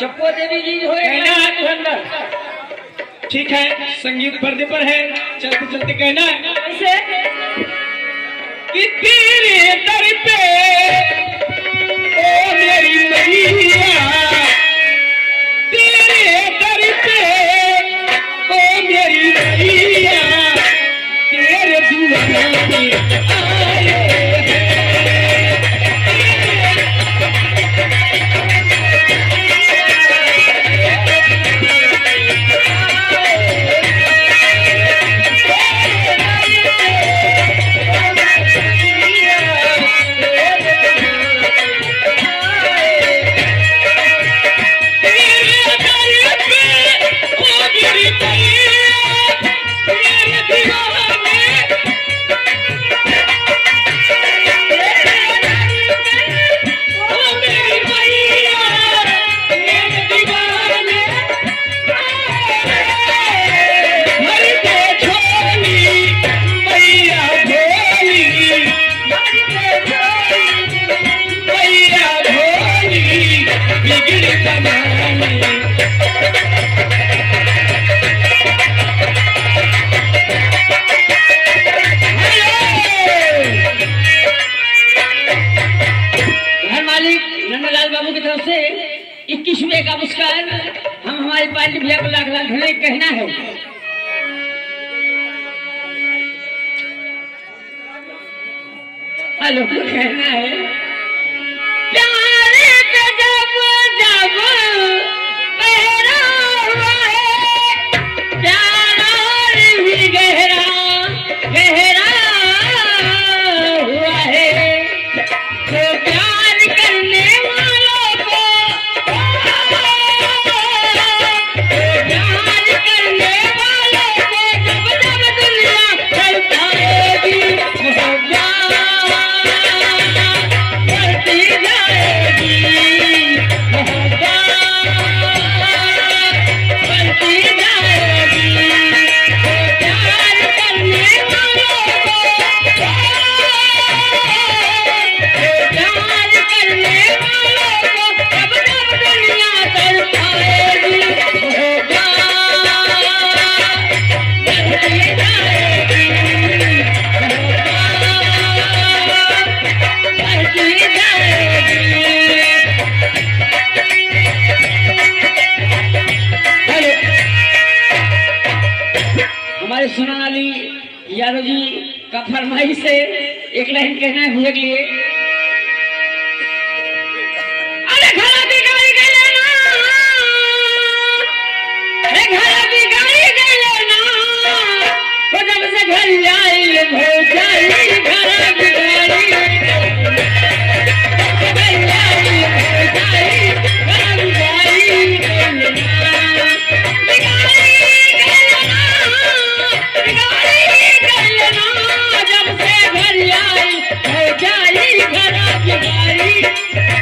चप्पू देवी जी हो ठीक है, संगीत पर्दे पर है, चलते चलते कहना है कि तेरे दर पे ओ मेरी मैया, तेरे दर पे ओ मेरी मैया, तेरे दुआरे आए से 21वें का पुरस्कार हम हमारी पार्टी भैया को लाख लाख धन्यवाद कहना है। हेलो कहना है प्यारे पे जब जब पहरा हुआ है प्यारा भी गहरा गहरा हुआ है तो प्यार करने वालों को प्यार करने वालों को जब जब दुनिया तड़पाएगी सुनाने वाली यादव जी का फरमाइश से एक लाइन कहना है भैया के लिए। अरे खड़ा दिखाई के लेना मैया